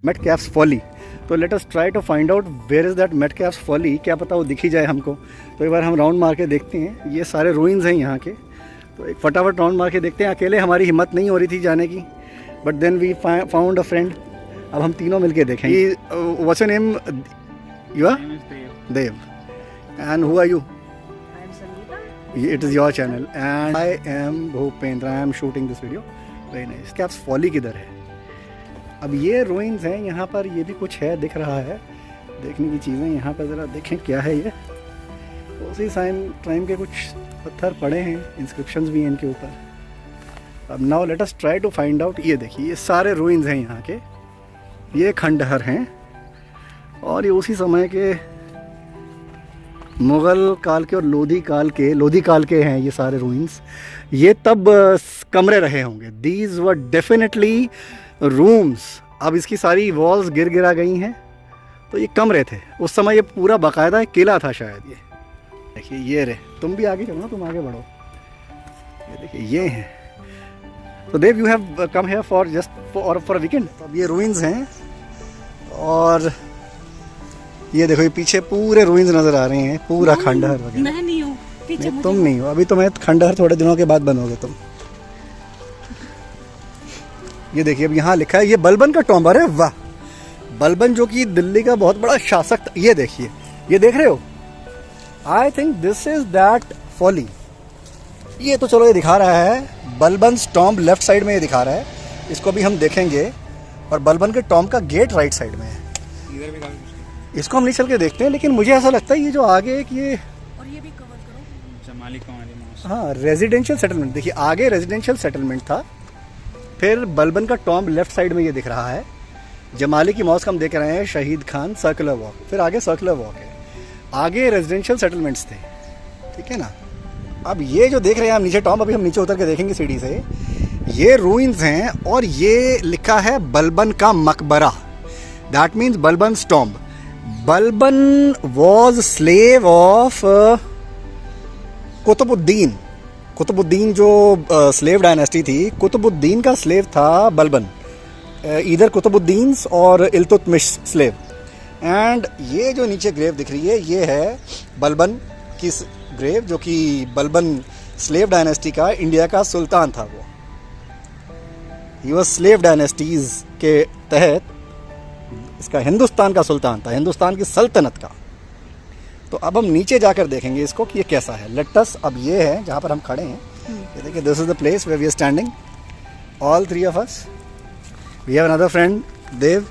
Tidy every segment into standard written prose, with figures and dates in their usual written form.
मेटकैफ्स folly. तो let us try to find out where is that Metcalfe's folly. क्या पता वो दिखी जाए हमको। तो एक बार हम राउंड मार के देखते हैं। ये सारे रूइंस हैं यहाँ के, तो एक फटाफट राउंड मार के देखते हैं। अकेले हमारी हिम्मत नहीं हो रही थी जाने की, but then we found a friend. अब हम तीनों मिलके देखेंगे। What's your name? You are Dev. And who are you? It is your channel and I am Bhupendra. I am shooting this video. Very nice. कैप्स फॉली किधर है? अब ये रूइंस हैं यहाँ पर। ये भी कुछ है, दिख रहा है। देखने की चीज़ें यहाँ पर ज़रा देखें क्या है ये। उसी टाइम के कुछ पत्थर पड़े हैं, इंस्क्रिप्शंस भी हैं इनके ऊपर। अब now let us try to find out. ये देखिए, ये सारे रूइंस हैं यहाँ के। ये खंडहर हैं और ये उसी समय के मुग़ल काल के और लोधी काल के हैं ये सारे रूइंस। ये तब कमरे रहे होंगे। These were definitely rooms. अब इसकी सारी वॉल्स गिरा गई हैं, तो ये कमरे थे उस समय। ये पूरा बाकायदा किला था शायद। ये देखिए, ये रे। तुम भी आगे चलो ना, तुम आगे बढ़ो। ये देखिए, ये हैं। तो Dev, you have come here for just for weekend. अब ये रूइंस हैं और ये देखो, ये पीछे पूरे रूइंस नजर आ रहे हैं, पूरा खंडहर वगैरह। मैं नहीं हूँ पीछे। नहीं, तुम नहीं हो। अभी तुम्हें खंडहर थोड़े दिनों के बाद बनोगे तुम। ये देखिए, अब यहाँ लिखा है ये बलबन का टॉम्ब है। वाह, बलबन जो कि दिल्ली का बहुत बड़ा शासक था। ये देखिए, ये देख रहे हो? I think this is that folly. ये तो चलो, ये दिखा रहा है बलबन टॉम्ब लेफ्ट साइड में, ये दिखा रहा है। इसको भी हम देखेंगे। और बलबन के टॉम्ब का गेट राइट साइड में है। इधर भी इसको हम नहीं चल के देखते हैं, लेकिन मुझे ऐसा लगता है ये जो आगे एक ये, और ये भी कवर करो। जमाली कमाली मॉस। हाँ, रेजिडेंशियल सेटलमेंट। देखिए, आगे रेजिडेंशियल सेटलमेंट था, फिर बलबन का टॉम्ब लेफ्ट साइड में ये दिख रहा है। जमाली की मॉस्क हम देख रहे हैं, शहीद खान, सर्कुलर वॉक, फिर आगे सर्कुलर वॉक है। आगे रेजिडेंशियल सेटलमेंट्स थे, ठीक है ना। अब ये जो देख रहे हैं हम नीचे टॉम्ब, अभी हम नीचे उतर के देखेंगे सीढ़ी से। ये रूइंस हैं और ये लिखा है बलबन का मकबरा। That means Balban tomb. Balban was slave of Qutbuddin. Qutbuddin जो स्लेव डायनेस्टी थी, कुतुबुद्दीन का स्लेव था बलबन। इधर कुतुबुद्दीन और इल्तुतमिश स्लेव। एंड ये जो नीचे ग्रेव दिख रही है, ये है बलबन की ग्रेव, जो कि बलबन स्लेव डायनेस्टी का इंडिया का सुल्तान था। वो ही वाज स्लेव डायनेस्टीज के तहत इसका हिंदुस्तान का सुल्तान था, हिंदुस्तान की सल्तनत का। तो अब हम नीचे जाकर देखेंगे इसको कि ये कैसा है। लेट अस, अब ये है जहाँ पर हम खड़े हैं। ये देखिए, this is the place where we are standing, all three of us. We have another friend Dev,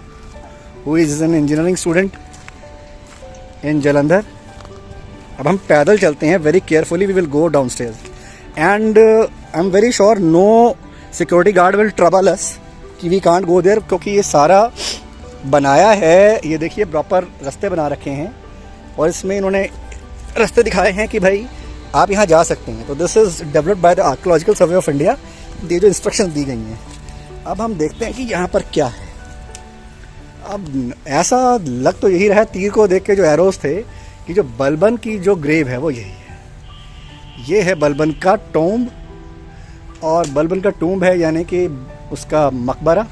who is an engineering student in Jalandhar. अब हम पैदल चलते हैं, very carefully we will go down stairs. And I am very sure no security guard will trouble us कि we can't go there, क्योंकि ये सारा बनाया है। ये देखिए, प्रॉपर रास्ते बना रखे हैं और इसमें इन्होंने रास्ते दिखाए हैं कि भाई आप यहाँ जा सकते हैं। तो this is developed by the archaeological survey of India. ये जो इंस्ट्रक्शंस दी गई हैं। अब हम देखते हैं कि यहाँ पर क्या है। अब ऐसा लग तो यही रहा है, तीर को देख के जो एरोस थे, कि जो बलबन की जो ग्रेव है वो यही है। ये है बलबन का टॉम्ब, और बलबन का टूम्ब है यानी कि उसका मकबरा।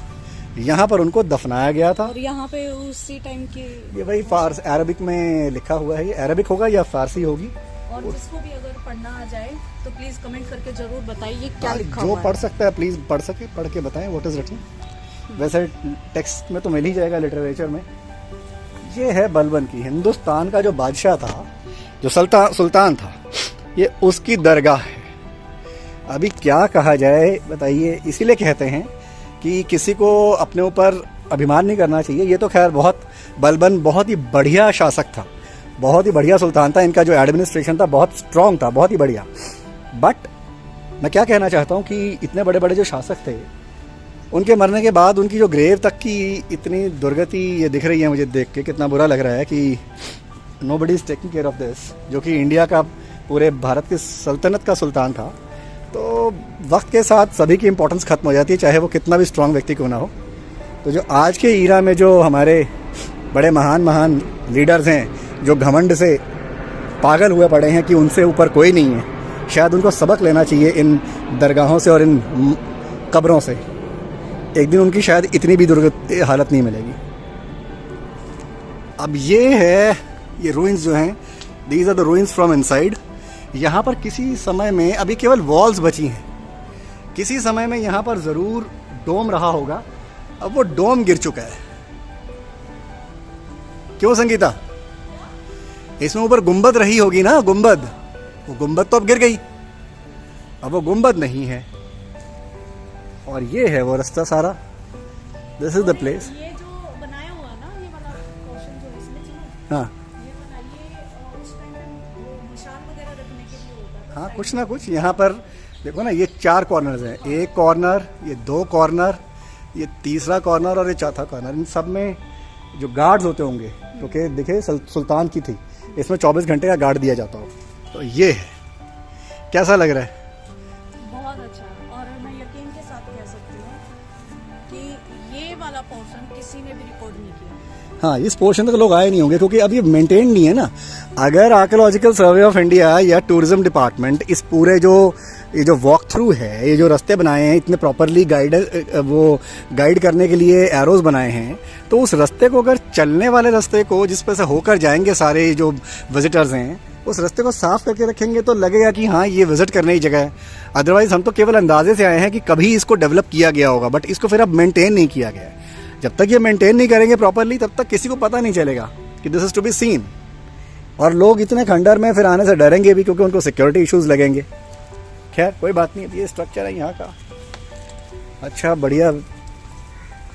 यहाँ पर उनको दफनाया गया था। और यहाँ पे उसी टाइम की, ये भाई फारस अरबिक में लिखा हुआ है। ये अरबिक होगा या फारसी होगी। और जिसको भी अगर पढ़ना आ जाए तो प्लीज कमेंट करके जरूर बताइए क्या लिखा जो हुआ है। पढ़ सकता है प्लीज पढ़ के बताएं व्हाट इज रिटन। वैसे टेक्स्ट में तो मिल ही जाएगा, लिटरेचर में। ये है बलबन की, हिंदुस्तान का जो बादशाह था, जो सुल्तान था, ये उसकी दरगाह है। अभी क्या कहा जाए बताइए। इसीलिए कहते हैं कि किसी को अपने ऊपर अभिमान नहीं करना चाहिए। ये तो खैर बलबन बहुत ही बढ़िया शासक था, बहुत ही बढ़िया सुल्तान था। इनका जो एडमिनिस्ट्रेशन था बहुत स्ट्रॉन्ग था, बहुत ही बढ़िया। बट मैं क्या कहना चाहता हूँ कि इतने बड़े बड़े जो शासक थे, उनके मरने के बाद उनकी जो ग्रेव तक की इतनी दुर्गति ये दिख रही है, मुझे देख के कितना बुरा लग रहा है कि nobody is taking care of this, जो कि इंडिया का, पूरे भारत की सल्तनत का सुल्तान था। तो वक्त के साथ सभी की इम्पोर्टेंस ख़त्म हो जाती है, चाहे वो कितना भी स्ट्रांग व्यक्ति क्यों ना हो। तो जो आज के ईरा में जो हमारे बड़े महान लीडर्स हैं, जो घमंड से पागल हुए पड़े हैं कि उनसे ऊपर कोई नहीं है, शायद उनको सबक लेना चाहिए इन दरगाहों से और इन कब्रों से। एक दिन उनकी शायद इतनी भी दुर्गत हालत नहीं मिलेगी। अब ये है, ये रूइंस जो हैं, these are the ruins from inside. यहाँ पर किसी समय में, अभी केवल वॉल्स बची हैं, किसी समय में यहाँ पर ज़रूर डोम रहा होगा। अब वो डोम गिर चुका है। क्यों संगीता? इसमें ऊपर गुंबद रही होगी ना, गुंबद। वो गुंबद तो अब गिर गई, अब वो गुंबद नहीं है। और ये है वो रास्ता सारा। This is the place. ये जो बनाया हुआ ना, ये वाला पोर्शन जो इसमें सुनो, हाँ ये उस टाइम पे वो निशान वगैरह रखने के लिए होता था। हाँ, कुछ ना कुछ यहाँ पर देखो ना, ये 4 कॉर्नर्स हैं। एक कॉर्नर, ये 2 कॉर्नर, ये तीसरा कॉर्नर और ये चौथा कॉर्नर। इन सब में जो गार्ड्स होते होंगे, क्योंकि देखिए सुल्तान की थी, इसमें 24 घंटे का गार्ड दिया जाता हो। तो ये है, कैसा लग रहा है? बहुत अच्छा। और मैं यकीन के साथ कह सकती हूँ कि ये वाला पोर्शन किसी ने भी रिकॉर्ड नहीं किया। हाँ, इस पोर्शन तक लोग आए नहीं होंगे क्योंकि अब ये मेंटेन नहीं है ना। अगर आर्कियोलॉजिकल सर्वे ऑफ इंडिया या टूरिज्म डिपार्टमेंट इस पूरे ये जो वॉक थ्रू है, ये जो रास्ते बनाए हैं इतने प्रॉपरली गाइड करने के लिए एरोज बनाए हैं, तो उस रास्ते को, अगर चलने वाले रास्ते को जिस पर से होकर जाएंगे सारे जो विजिटर्स हैं, उस रास्ते को साफ करके रखेंगे तो लगेगा कि हाँ, ये विजिट करने की जगह है। अदरवाइज हम तो केवल अंदाजे से आए हैं कि कभी इसको डेवलप किया गया होगा, बट इसको फिर अब मेंटेन नहीं किया गया है। जब तक ये मेंटेन नहीं करेंगे प्रॉपरली, तब तक किसी को पता नहीं चलेगा कि this is to be seen. और लोग इतने खंडर में फिर आने से डरेंगे भी, क्योंकि उनको सिक्योरिटी इश्यूज लगेंगे। खैर कोई बात नहीं। ये स्ट्रक्चर है यहाँ का, अच्छा बढ़िया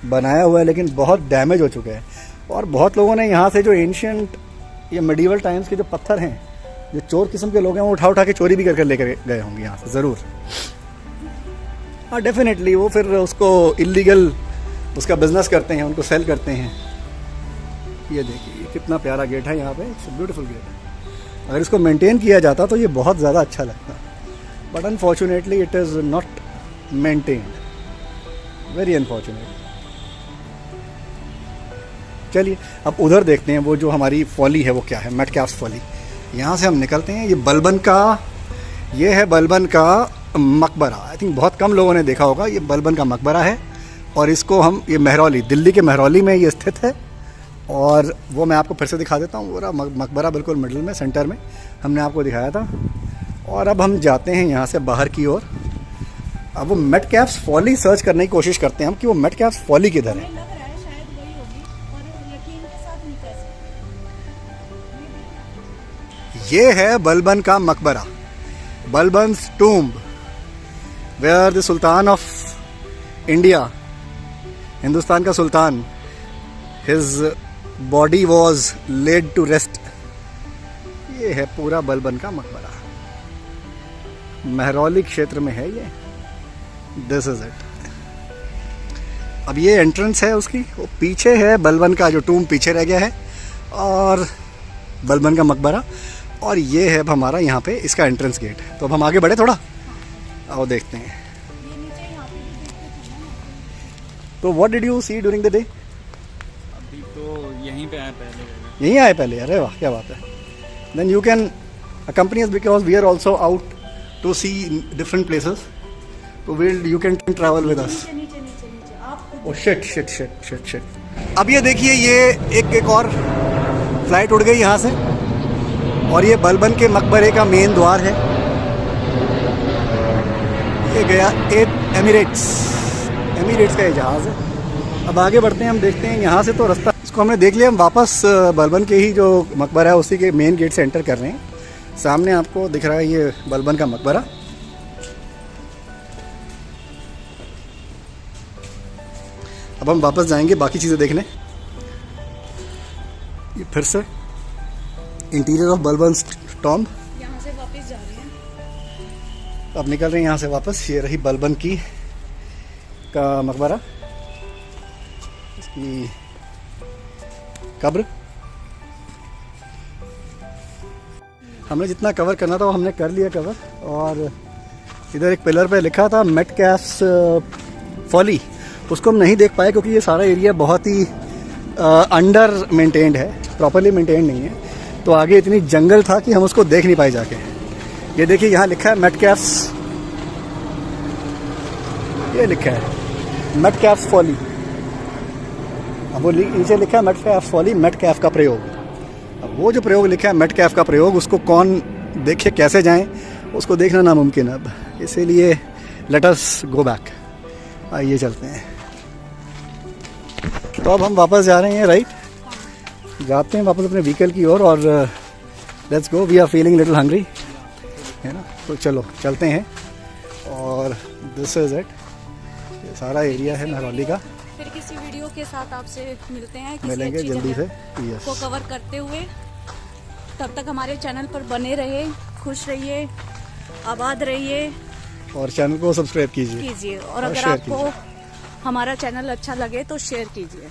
बनाया हुआ है, लेकिन बहुत डैमेज हो चुका है। और बहुत लोगों ने यहाँ से जो एंशियंट, ये मिडीवल टाइम्स के जो पत्थर हैं, जो चोर किस्म के लोग हैं, वो उठा के चोरी भी करके लेकर गए होंगे यहाँ से ज़रूर। हाँ डेफिनेटली, वो फिर उसको इलीगल उसका बिजनेस करते हैं, उनको सेल करते हैं। ये देखिए कितना प्यारा गेट है यहाँ पे, इट्स ब्यूटीफुल गेट। अगर इसको मेंटेन किया जाता तो ये बहुत ज़्यादा अच्छा लगता, but unfortunately it is not maintained, very unfortunate. चलिए अब उधर देखते हैं, वो जो हमारी फॉली है वो क्या है, मेटकैप्स फॉली। यहाँ से हम निकलते हैं। ये बलबन का मकबरा। आई थिंक बहुत कम लोगों ने देखा होगा। ये बलबन का मकबरा है, और इसको हम, ये महरौली, दिल्ली के महरौली में ये स्थित है। और वो मैं आपको फिर से दिखा देता हूँ। पूरा मकबरा बिल्कुल मिडिल में, सेंटर में हमने आपको दिखाया था। और अब हम जाते हैं यहाँ से बाहर की ओर। अब वो मेटकैप्स फॉली सर्च करने की कोशिश करते हैं हम कि वो मेटकैप्स फॉली किधर है। लग रहा है शायद वही होगी, और यकीन के साथ नहीं कह सकते। ये है बलबन का मकबरा, Balban's tomb, where the sultan of India, Hindustan का सुल्तान, his body was laid to rest. ये है पूरा बलबन का मकबरा, महरौली क्षेत्र में है ये। This is it. अब ये एंट्रेंस है उसकी, वो पीछे है बलबन का जो टूम्ब पीछे रह गया है, और बलबन का मकबरा। और ये है अब हमारा यहाँ पे इसका एंट्रेंस गेट। तो अब हम आगे बढ़े थोड़ा, आओ देखते हैं। ये नीचे यहाँ पे भी देखते थे ना। तो what did you see during the day? अभी तो यहीं पे आए पहले। यहीं आए पहले? अरे वाह, क्या बात है। Then you can accompany us because we are also out to see different places. So you can travel with us. नीचे नीचे नीचे आप Oh shit. अब ये देखिए, ये एक और फ्लाइट उड़ गई यहाँ से, और ये बलबन के मकबरे का मेन द्वार है। ये गया एमिरेट्स का ये जहाज़ है। अब आगे बढ़ते हैं, हम देखते हैं यहाँ से तो रास्ता, इसको हमने देख लिया। हम वापस बलबन के ही जो मकबरा है उसी के मेन गेट से एंटर कर रहे हैं। सामने आपको दिख रहा है ये बलबन का मकबरा। अब हम वापस जाएंगे बाकी चीज़ें देखने। ये फिर से इंटीरियर ऑफ बलबन टॉम्ब। यहाँ से वापस जा रहे हैं। अब निकल रहे हैं यहाँ से वापस। ये रही बलबन का मकबरा, इसकी कब्र। हमने जितना कवर करना था वो हमने कर लिया कवर। और इधर एक पिलर पे लिखा था मेटकैप्स फॉली, उसको हम नहीं देख पाए क्योंकि ये सारा एरिया बहुत ही अंडर मेंटेन्ड है, प्रॉपरली मेंटेन्ड नहीं है। तो आगे इतनी जंगल था कि हम उसको देख नहीं पाए जाके। ये देखिए यहाँ लिखा है मेटकैप्स, ये लिखा है मेटकैप्स फॉली। अब वो नीचे लिखा है मेटकैफ फॉली, मेटकैफ का प्रयोग। अब वो जो प्रयोग लिखा है मेटकैफ का प्रयोग, उसको कौन देखे, कैसे जाएं, उसको देखना नामुमकिन है अब। इसीलिए लेट अस गो बैक। आइए चलते हैं। तो अब हम वापस जा रहे हैं, राइट? जाते हैं वापस अपने व्हीकल की ओर और let's go, we are feeling little hungry, है ना? तो चलो चलते हैं। और दिस इज इट, ये सारा एरिया है महरौली का। फिर किसी वीडियो के साथ आपसे मिलते हैं, किसी मिलेंगे अच्छी जल्दी से। जगह यस, को कवर करते हुए। तब तक हमारे चैनल पर बने रहिए, खुश रहिए, आबाद रहिए, और चैनल को सब्सक्राइब कीजिए और और अगर शेयर आपको हमारा चैनल अच्छा लगे तो शेयर कीजिए।